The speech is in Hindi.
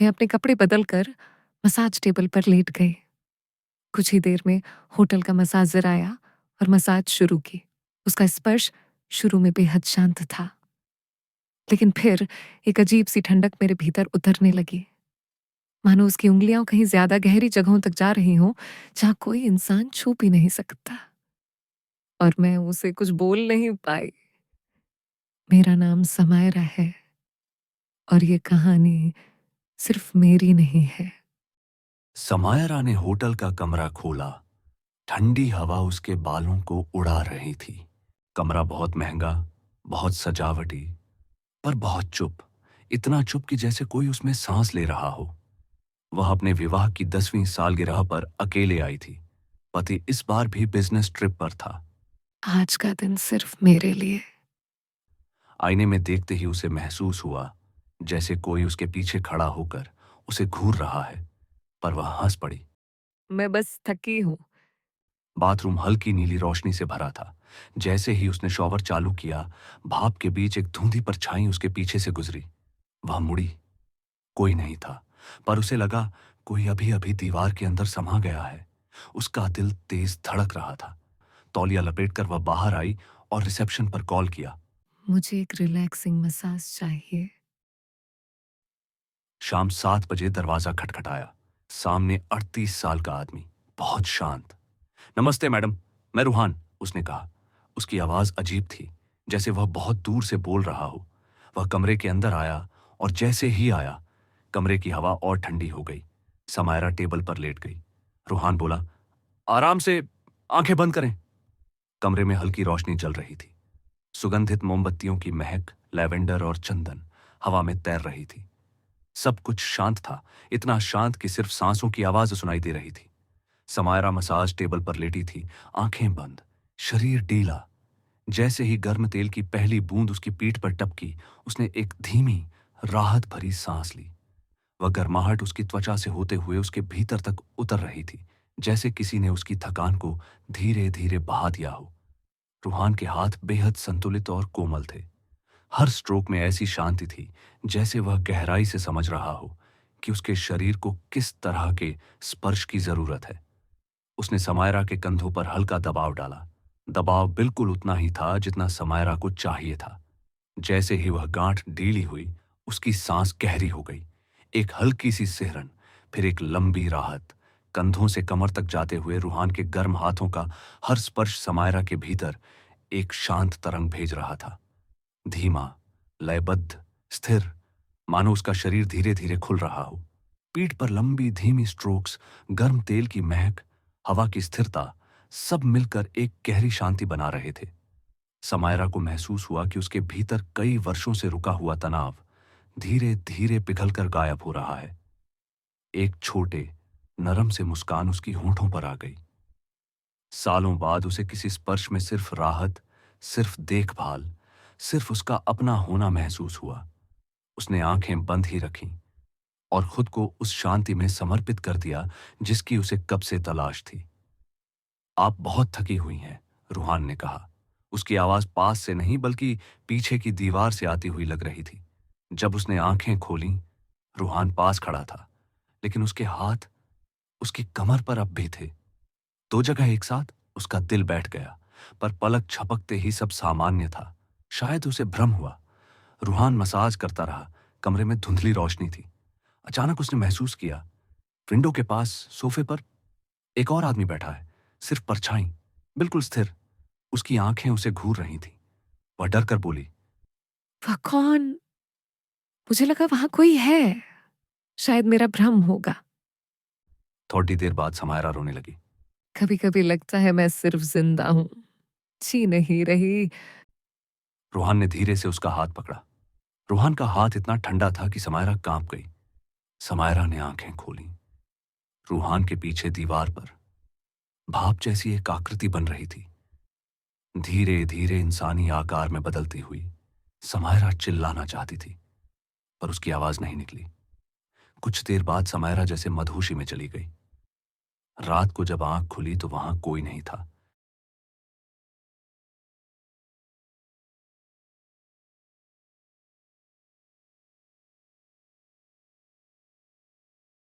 मैं अपने कपड़े बदलकर मसाज टेबल पर लेट गई। कुछ ही देर में होटल का मसाजर आया और मसाज शुरू की। उसका स्पर्श शुरू में बेहद शांत था, लेकिन फिर एक अजीब सी ठंडक मेरे भीतर उतरने लगी, मानो उसकी उंगलियां कहीं ज्यादा गहरी जगहों तक जा रही हों, जहां कोई इंसान छू भी नहीं सकता। और मैं उसे कुछ बोल नहीं पाई। मेरा नाम समायरा है और ये कहानी सिर्फ मेरी नहीं है। समायरा ने होटल का कमरा खोला। ठंडी हवा उसके बालों को उड़ा रही थी। कमरा बहुत महंगा, बहुत सजावटी, पर बहुत चुप। इतना चुप कि जैसे कोई उसमें सांस ले रहा हो। वह अपने विवाह की 10वीं सालगिरह पर अकेले आई थी। पति इस बार भी बिजनेस ट्रिप पर था। आज का दिन सिर्फ मेरे लिए। आईने में देखते ही उसे महसूस हुआ जैसे कोई उसके पीछे खड़ा होकर उसे घूर रहा है, पर वह हंस पड़ी। मैं बस थकी हूँ। बाथरूम हल्की नीली रोशनी से भरा था। जैसे ही उसने शॉवर चालू किया, भाप के बीच एक धुंधी परछाई उसके पीछे से गुजरी। वह मुड़ी। कोई नहीं था, पर उसे लगा कोई अभी अभी दीवार के अंदर समा गया है। उसका दिल तेज धड़क रहा था। तौलिया लपेटकर वह बाहर आई और रिसेप्शन पर कॉल किया। मुझे एक रिलैक्सिंग मसाज चाहिए। शाम 7 बजे दरवाजा खटखटाया। सामने 38 साल का आदमी, बहुत शांत। नमस्ते मैडम, मैं रूहान, उसने कहा। उसकी आवाज अजीब थी, जैसे वह बहुत दूर से बोल रहा हो। वह कमरे के अंदर आया और जैसे ही आया, कमरे की हवा और ठंडी हो गई। समायरा टेबल पर लेट गई। रूहान बोला, आराम से, आंखें बंद करें। कमरे में हल्की रोशनी जल रही थी। सुगंधित मोमबत्तियों की महक, लैवेंडर और चंदन हवा में तैर रही थी। सब कुछ शांत था, इतना शांत कि सिर्फ सांसों की आवाज सुनाई दे रही थी। समायरा मसाज टेबल पर लेटी थी, आंखें बंद, शरीर ढीला। जैसे ही गर्म तेल की पहली बूंद उसकी पीठ पर टपकी, उसने एक धीमी, राहत भरी सांस ली। वह गर्माहट उसकी त्वचा से होते हुए उसके भीतर तक उतर रही थी, जैसे किसी ने उसकी थकान को धीरे धीरे बहा दिया हो। रूहान के हाथ बेहद संतुलित और कोमल थे। हर स्ट्रोक में ऐसी शांति थी जैसे वह गहराई से समझ रहा हो कि उसके शरीर को किस तरह के स्पर्श की जरूरत है। उसने समायरा के कंधों पर हल्का दबाव डाला। दबाव बिल्कुल उतना ही था जितना समायरा को चाहिए था। जैसे ही वह गांठ ढीली हुई, उसकी सांस गहरी हो गई। एक हल्की सी सिहरन, फिर एक लंबी राहत। कंधों से कमर तक जाते हुए रूहान के गर्म हाथों का हर स्पर्श समायरा के भीतर एक शांत तरंग भेज रहा था। धीमा, लयबद्ध, स्थिर, मानो उसका शरीर धीरे धीरे खुल रहा हो। पीठ पर लंबी धीमी स्ट्रोक्स, गर्म तेल की महक, हवा की स्थिरता, सब मिलकर एक गहरी शांति बना रहे थे। समायरा को महसूस हुआ कि उसके भीतर कई वर्षों से रुका हुआ तनाव धीरे धीरे पिघलकर गायब हो रहा है। एक छोटे, नरम से मुस्कान उसकी होंठों पर आ गई। सालों बाद उसे किसी स्पर्श में सिर्फ राहत, सिर्फ देखभाल, सिर्फ उसका अपना होना महसूस हुआ। उसने आंखें बंद ही रखीं और खुद को उस शांति में समर्पित कर दिया जिसकी उसे कब से तलाश थी। आप बहुत थकी हुई हैं, रूहान ने कहा। उसकी आवाज पास से नहीं बल्कि पीछे की दीवार से आती हुई लग रही थी। जब उसने आंखें खोलीं, रूहान पास खड़ा था, लेकिन उसके हाथ उसकी कमर पर अब भी थे। दो जगह एक साथ उसका दिल बैठ गया, पर पलक झपकते ही सब सामान्य था। शायद उसे भ्रम हुआ। रूहान मसाज करता रहा। कमरे में धुंधली रोशनी थी। अचानक उसने महसूस किया, विंडो के पास सोफे पर एक और आदमी बैठा है, सिर्फ परछाई, बिल्कुल स्थिर। उसकी आंखें उसे घूर रही थीं। वह डर कर बोली, वह कौन? मुझे लगा वहां कोई है। शायद मेरा भ्रम होगा। थोड़ी देर बाद समायरा रोने लगी। कभी कभी लगता है मैं सिर्फ जिंदा हूँ, जी नहीं रही। रूहान ने धीरे से उसका हाथ पकड़ा। रूहान का हाथ इतना ठंडा था कि समायरा कांप गई। समायरा ने आंखें खोली। रूहान के पीछे दीवार पर भाप जैसी एक आकृति बन रही थी, धीरे धीरे इंसानी आकार में बदलती हुई। समायरा चिल्लाना चाहती थी, पर उसकी आवाज नहीं निकली। कुछ देर बाद समायरा जैसे मदहोशी में चली गई। रात को जब आंख खुली तो वहां कोई नहीं था।